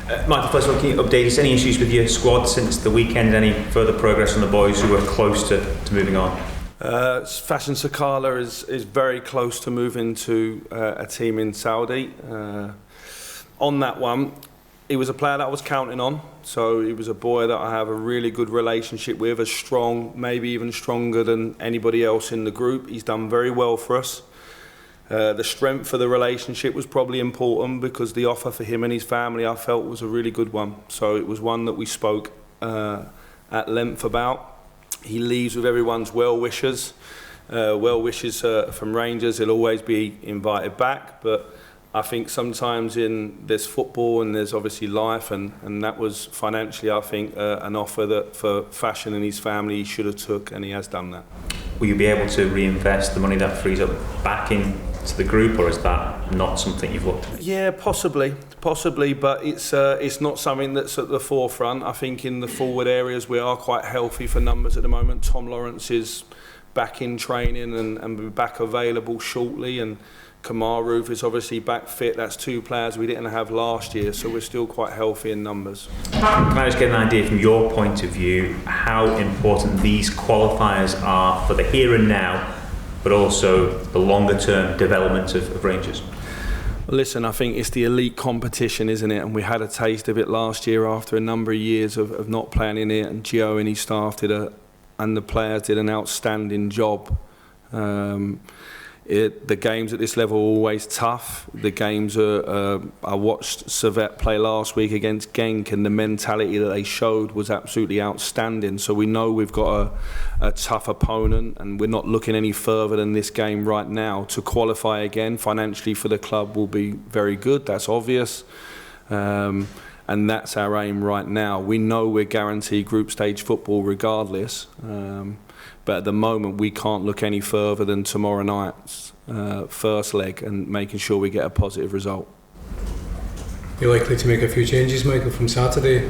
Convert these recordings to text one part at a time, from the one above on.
Michael, first of all, can you update us? Any issues with your squad since the weekend? Any further progress on the boys who were close to moving on? Fashion Sakala is very close to moving to a team in Saudi. On that one, he was a player that I was counting on. So he was a boy that I have a really good relationship with, as strong, maybe even stronger than anybody else in the group. He's done very well for us. The strength of the relationship was probably important because the offer for him and his family I felt was a really good one. So it was one that we spoke at length about. He leaves with everyone's well wishes from Rangers. He'll always be invited back, but I think sometimes there's football and there's obviously life, and that was financially, I think, an offer that for Fashion and his family he should have took, and he has done that. Will you be able to reinvest the money that frees up back into the group, or is that not something you've looked at? Yeah, possibly, but it's not something that's at the forefront. I think in the forward areas we are quite healthy for numbers at the moment. Tom Lawrence is back in training and be back available shortly, and Kamaru is obviously back fit. That's two players we didn't have last year, so we're still quite healthy in numbers. Can I just get an idea from your point of view how important these qualifiers are for the here and now, but also the longer term development of Rangers? Listen, I think it's the elite competition, isn't it? And we had a taste of it last year after a number of years of not playing in it, and Gio and his staff and the players did an outstanding job. The games at this level are always tough. The games I watched Servette play last week against Genk, and the mentality that they showed was absolutely outstanding. So we know we've got a tough opponent, and we're not looking any further than this game right now. To qualify again financially for the club will be very good, that's obvious. And that's our aim right now. We know we're guaranteed group stage football regardless. But at the moment, we can't look any further than tomorrow night's first leg and making sure we get a positive result. You're likely to make a few changes, Michael, from Saturday?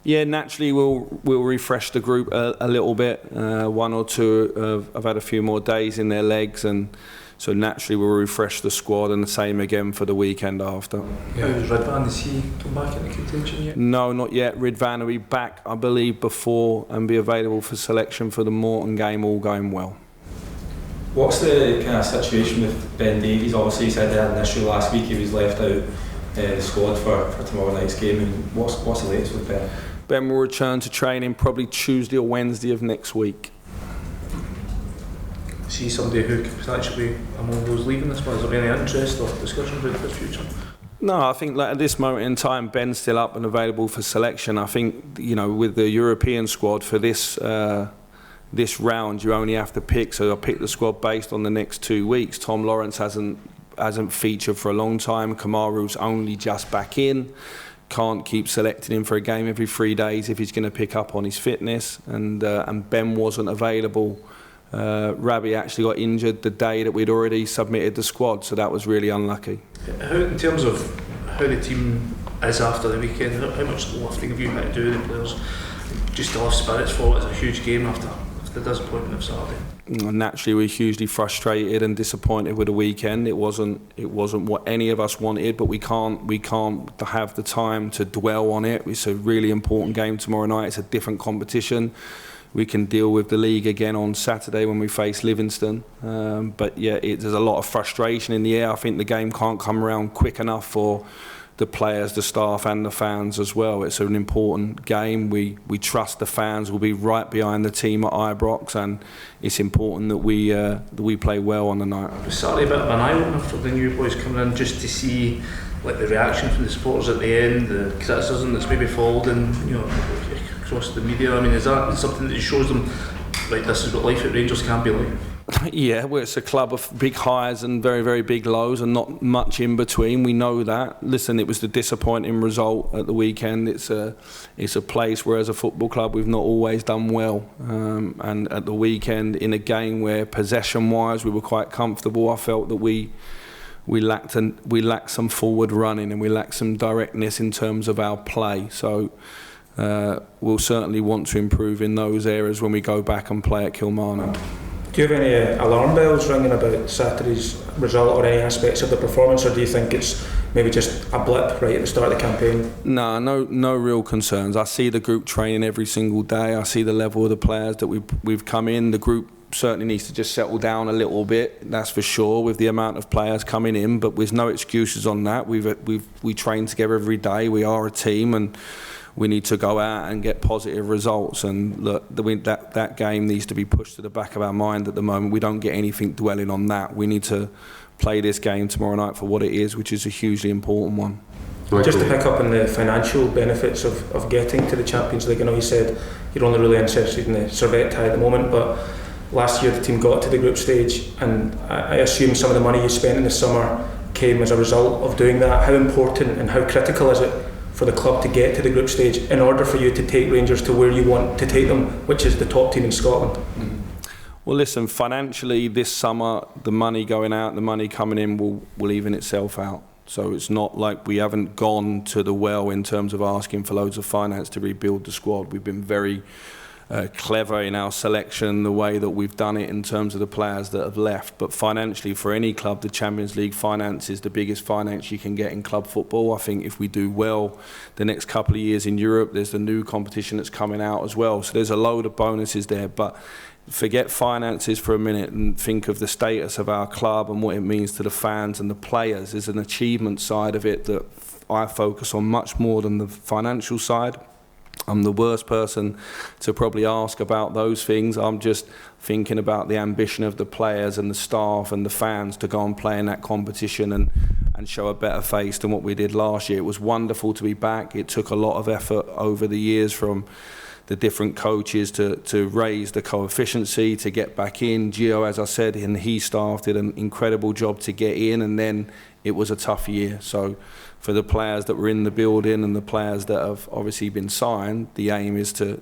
Yeah, naturally we'll refresh the group a little bit. One or two have had a few more days in their legs, and so naturally we'll refresh the squad, and the same again for the weekend after. Yeah. How's Ridvan? Is he come back in the contention yet? No, not yet. Ridvan will be back, I believe, before and be available for selection for the Morton game, all going well. What's the kind of situation with Ben Davies? Obviously he said they had an issue last week, he was left out the squad for tomorrow night's game, and what's the latest with Ben? Ben will return to training probably Tuesday or Wednesday of next week. See somebody who could potentially be among those leaving this one? Is there any interest or discussion about his future? No, I think at this moment in time, Ben's still up and available for selection. I think, with the European squad for this round, you only have to pick. So I picked the squad based on the next 2 weeks. Tom Lawrence hasn't featured for a long time. Kamaru's only just back in. Can't keep selecting him for a game every 3 days if he's going to pick up on his fitness. And Ben wasn't available. Rabi actually got injured the day that we'd already submitted the squad, so that was really unlucky. In terms of how the team is after the weekend, how much lifting have you had to do with the players? Do you still have spirits for it? It's a huge game after the disappointment of Saturday. Naturally, we're hugely frustrated and disappointed with the weekend. It wasn't what any of us wanted, but we can't have the time to dwell on it. It's a really important game tomorrow night. It's a different competition. We can deal with the league again on Saturday when we face Livingston. But yeah, there's a lot of frustration in the air. I think the game can't come around quick enough for the players, the staff and the fans as well. It's an important game. We trust the fans will be right behind the team at Ibrox, and it's important that we play well on the night. It was Saturday a bit of an eye-opener for the new boys coming in, just to see the reaction from the supporters at the end, the criticism that's maybe followed in, across the media. I mean, is that something that shows them, this is what life at Rangers can be like? Yeah, well, it's a club of big highs and very, very big lows, and not much in between. We know that. Listen, it was the disappointing result at the weekend. It's a place where, as a football club, we've not always done well. And at the weekend, in a game where possession-wise we were quite comfortable, I felt that we lacked some forward running and we lacked some directness in terms of our play. So we'll certainly want to improve in those areas when we go back and play at Kilmarnock. Do you have any alarm bells ringing about Saturday's result or any aspects of the performance, or do you think it's maybe just a blip right at the start of the campaign? No real concerns. I see the group training every single day. I see the level of the players that we've come in. The group certainly needs to just settle down a little bit, that's for sure, with the amount of players coming in, but there's no excuses on that. We train together every day. We are a team, and we need to go out and get positive results. And look, that game needs to be pushed to the back of our mind at the moment. We don't get anything dwelling on that. We need to play this game tomorrow night for what it is, which is a hugely important one. Just to pick up on the financial benefits of getting to the Champions League, I know you said you're only really interested in the Servette tie at the moment, but last year the team got to the group stage, and I assume some of the money you spent in the summer came as a result of doing that. How important and how critical is it for the club to get to the group stage in order for you to take Rangers to where you want to take them, which is the top team in Scotland? Well, listen, financially this summer, the money going out, the money coming in will even itself out. So it's not like we haven't gone to the well in terms of asking for loads of finance to rebuild the squad. We've been very clever in our selection, the way that we've done it in terms of the players that have left. But financially, for any club, the Champions League finance is the biggest finance you can get in club football. I think if we do well the next couple of years in Europe, there's the new competition that's coming out as well. So there's a load of bonuses there. But forget finances for a minute and think of the status of our club and what it means to the fans and the players. There's an achievement side of it that I focus on much more than the financial side. I'm the worst person to probably ask about those things. I'm just thinking about the ambition of the players and the staff and the fans to go and play in that competition and show a better face than what we did last year. It was wonderful to be back. It took a lot of effort over the years from the different coaches to raise the coefficiency, to get back in. Gio, as I said, and his staff did an incredible job to get in, and then it was a tough year. So for the players that were in the building and the players that have obviously been signed, the aim is to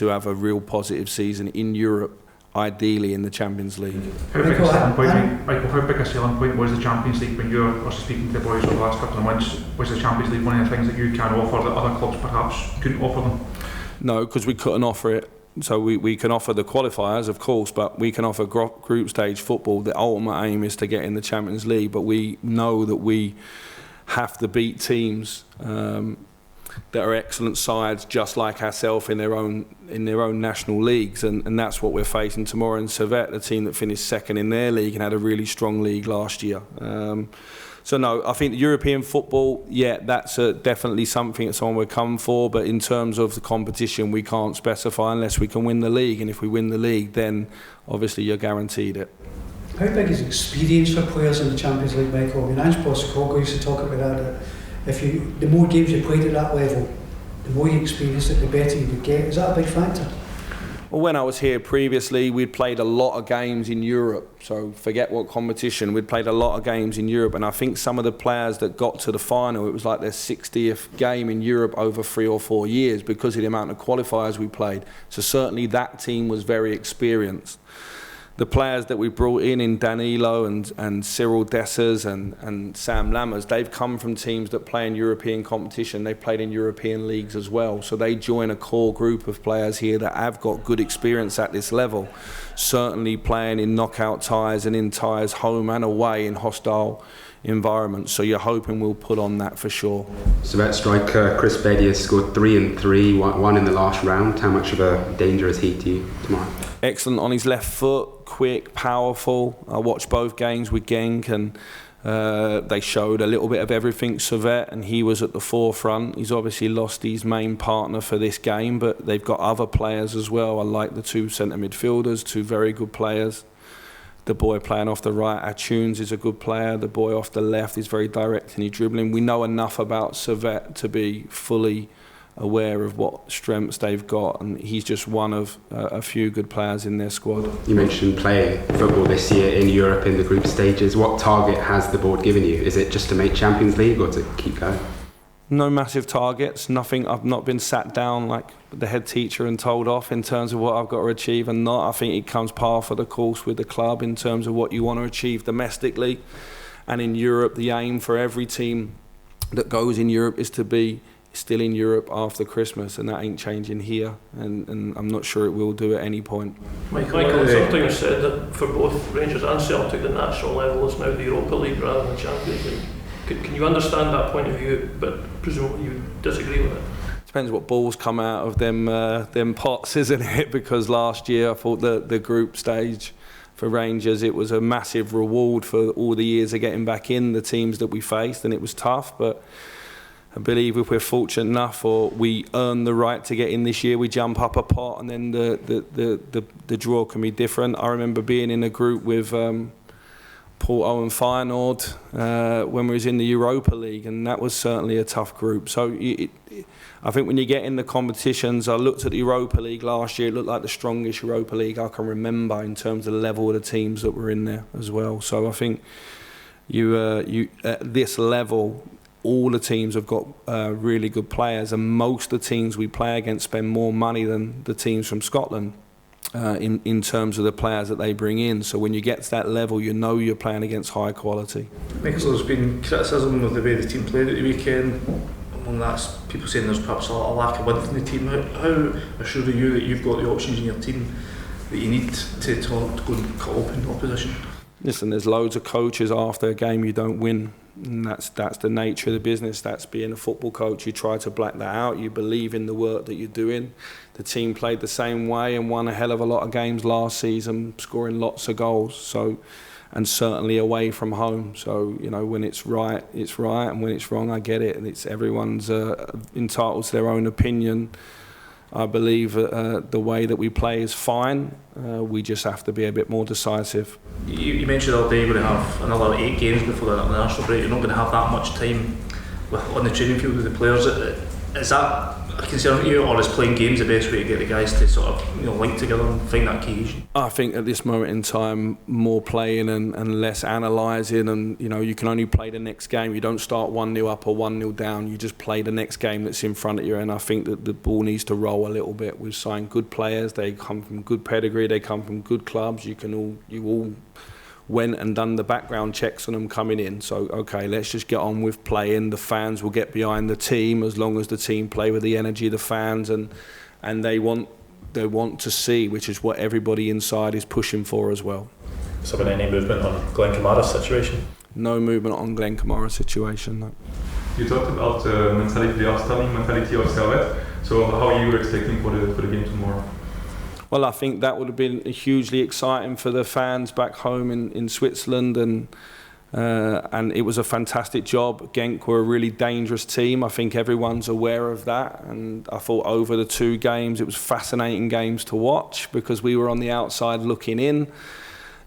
have a real positive season in Europe, ideally in the Champions League. How big a selling point was the Champions League when you were speaking to the boys over the last couple of months? Was the Champions League one of the things that you can offer that other clubs perhaps couldn't offer them? No, because we couldn't offer it. So we can offer the qualifiers, of course, but we can offer group stage football. The ultimate aim is to get in the Champions League, but we know that we have to beat teams that are excellent sides, just like ourselves in their own national leagues, and that's what we're facing tomorrow in Servette, the team that finished second in their league and had a really strong league last year. So no, I think the European football, yeah, that's definitely something that someone would come for, but in terms of the competition, we can't specify unless we can win the league, and if we win the league, then obviously you're guaranteed it. How big is experience for players in the Champions League, Michael? I mean, Ange Postecoglou used to talk about that the more games you played at that level, the more you experienced it, the better you would get. Is that a big factor? Well, when I was here previously, we'd played a lot of games in Europe. So forget what competition, we'd played a lot of games in Europe. And I think some of the players that got to the final, it was like their 60th game in Europe over 3 or 4 years because of the amount of qualifiers we played. So certainly that team was very experienced. The players that we brought in Danilo and Cyril Dessers and Sam Lammers, they've come from teams that play in European competition. They've played in European leagues as well. So they join a core group of players here that have got good experience at this level. Certainly playing in knockout ties and in ties home and away in hostile environments. So you're hoping we'll put on that for sure. Servette striker Chris Beale has scored 3 and 3, one in the last round. How much of a danger is he to you tomorrow? Excellent on his left foot, quick, powerful. I watched both games with Genk and they showed a little bit of everything, Servette, and he was at the forefront. He's obviously lost his main partner for this game, but they've got other players as well. I like the 2 centre midfielders, 2 very good players. The boy playing off the right, Atunes, is a good player. The boy off the left is very direct and he's dribbling. We know enough about Servette to be fully aware of what strengths they've got, and he's just one of a few good players in their squad. You mentioned playing football this year in Europe in the group stages. What target has the board given you? Is it just to make Champions League or to keep going? No massive targets, nothing. I've not been sat down like the head teacher and told off in terms of what I've got to achieve and not. I think it comes par for the course with the club in terms of what you want to achieve domestically. And in Europe, the aim for every team that goes in Europe is to be still in Europe after Christmas, and that ain't changing here, and I'm not sure it will do at any point. Michael, sometimes said that for both Rangers and Celtic, the national level is now the Europa League rather than the Champions League. Can you understand that point of view, but presumably you disagree with it? Depends what balls come out of them pots, isn't it? Because last year I thought the group stage for Rangers, it was a massive reward for all the years of getting back in the teams that we faced, and it was tough. But I believe if we're fortunate enough, or we earn the right to get in this year, we jump up a pot, and then the draw can be different. I remember being in a group with Porto and Feyenoord when we was in the Europa League, and that was certainly a tough group. So I think when you get in the competitions, I looked at the Europa League last year, it looked like the strongest Europa League I can remember in terms of the level of the teams that were in there as well. So I think you at this level, all the teams have got really good players, and most of the teams we play against spend more money than the teams from Scotland in terms of the players that they bring in. So when you get to that level, you know you're playing against high quality. Because there's been criticism of the way the team played at the weekend. Among that's people saying there's perhaps a lack of width in the team. How assured are you that you've got the options in your team that you need to go and cut open opposition? Listen, there's loads of coaches after a game you don't win, and that's the nature of the business. That's being a football coach. You try to black that out. You believe in the work that you're doing. The team played the same way and won a hell of a lot of games last season, scoring lots of goals. So, and certainly away from home. So, you know, when it's right, and when it's wrong, I get it. And it's everyone's entitled to their own opinion. I believe the way that we play is fine. We just have to be a bit more decisive. You mentioned the other day you're going to have another 8 games before the international break. You're not going to have that much time on the training field with the players. Is that a concern for you, or is playing games the best way to get the guys to sort of link together and find that cohesion? I think at this moment in time, more playing and less analysing, and you can only play the next game. You don't start 1-0 up or 1-0 down. You just play the next game that's in front of you, and I think that the ball needs to roll a little bit. We've signed good players. They come from good pedigree. They come from good clubs. You all went and done the background checks on them coming in. So, okay, let's just get on with playing. The fans will get behind the team as long as the team play with the energy of the fans, and they want to see, which is what everybody inside is pushing for as well. Has there been any movement on Glenn Kamara's situation? No movement on Glenn Kamara's situation, no. You talked about the outstanding mentality of Servette. So how are you expecting for the game tomorrow? Well, I think that would have been hugely exciting for the fans back home in Switzerland, and it was a fantastic job. Genk were a really dangerous team. I think everyone's aware of that, and I thought over the 2 games it was fascinating games to watch because we were on the outside looking in.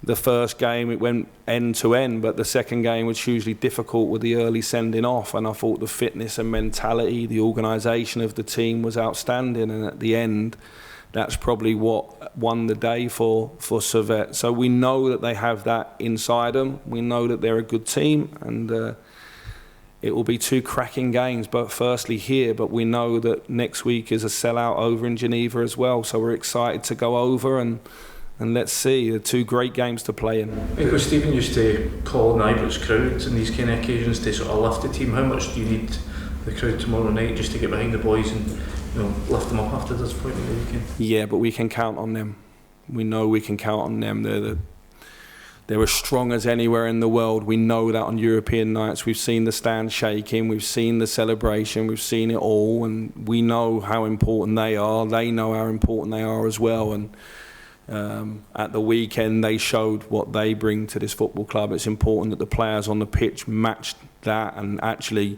The first game it went end to end, but the second game was hugely difficult with the early sending off, and I thought the fitness and mentality, the organisation of the team was outstanding, and at the end that's probably what won the day for Servette. So we know that they have that inside them. We know that they're a good team, and it will be 2 cracking games, but firstly here, but we know that next week is a sellout over in Geneva as well. So we're excited to go over and let's see, the 2 great games to play in. Because Stephen used to call on the Ibrox crowd in these kind of occasions to sort of lift the team. How much do you need the crowd tomorrow night just to get behind the boys and lift them up after this point in the weekend? Yeah, but we can count on them. We know we can count on them. They're as strong as anywhere in the world. We know that on European nights. We've seen the stand shaking, we've seen the celebration, we've seen it all, and we know how important they are. They know how important they are as well. And at the weekend, they showed what they bring to this football club. It's important that the players on the pitch match that and actually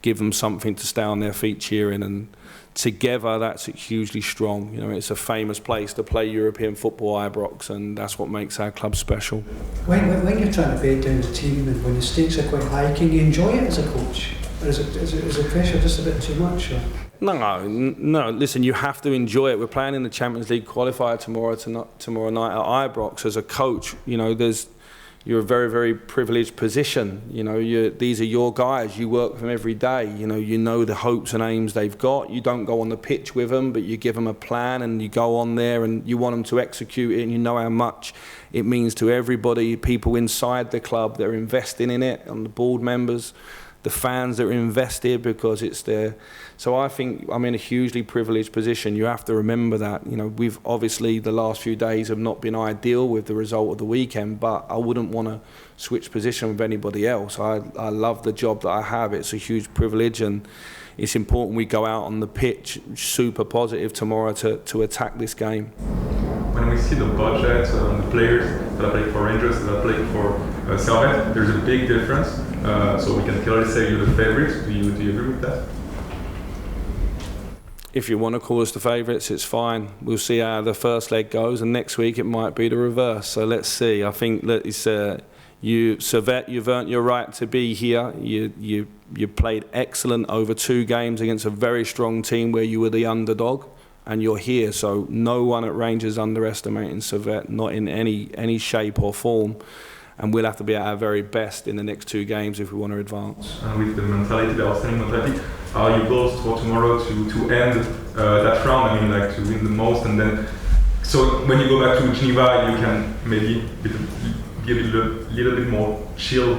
give them something to stay on their feet cheering, and together that's hugely strong. It's a famous place to play European football, Ibrox, and that's what makes our club special. When you're trying to bed down the team and when the stakes are quite high, can you enjoy it as a coach? Or is the pressure just a bit too much? Or? No, listen, you have to enjoy it. We're playing in the Champions League qualifier tomorrow night at Ibrox. As a coach, you're a very, very privileged position. These are your guys. You work with them every day. You know the hopes and aims they've got. You don't go on the pitch with them, but you give them a plan and you go on there and you want them to execute it, and you know how much it means to everybody, people inside the club that are investing in it, and the board members. the fans that are invested because it's their. So I think I'm in a hugely privileged position. You have to remember that. You know, we've obviously the last few days have not been ideal with the result of the weekend, but I wouldn't want to switch position with anybody else. I love the job that I have. It's a huge privilege, and it's important we go out on the pitch super positive tomorrow to attack this game. When we see the budget on the players that are playing for Rangers, that are playing for Servette, there's a big difference. So we can clearly say you're the favourites. Do you agree with that? If you want to call us the favourites, it's fine. We'll see how the first leg goes, and next week it might be the reverse. So let's see. I think that it's Servette, you've earned your right to be here. You played excellent over 2 games against a very strong team where you were the underdog. And you're here, so no one at Rangers underestimating Servette, not in any shape or form. And we'll have to be at our very best in the next 2 games if we want to advance. And with the mentality, the outstanding mentality, are you close for tomorrow to end that round? I mean, like to win the most, and then so when you go back to Geneva, you can maybe be a little bit more chill.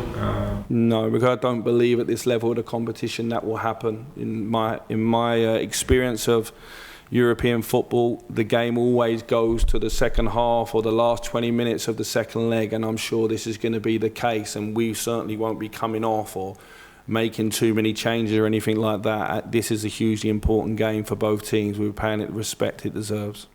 No, because I don't believe at this level of the competition that will happen. In my experience of European football, the game always goes to the second half or the last 20 minutes of the second leg, and I'm sure this is going to be the case, and we certainly won't be coming off or making too many changes or anything like that. This is a hugely important game for both teams. We're paying it the respect it deserves.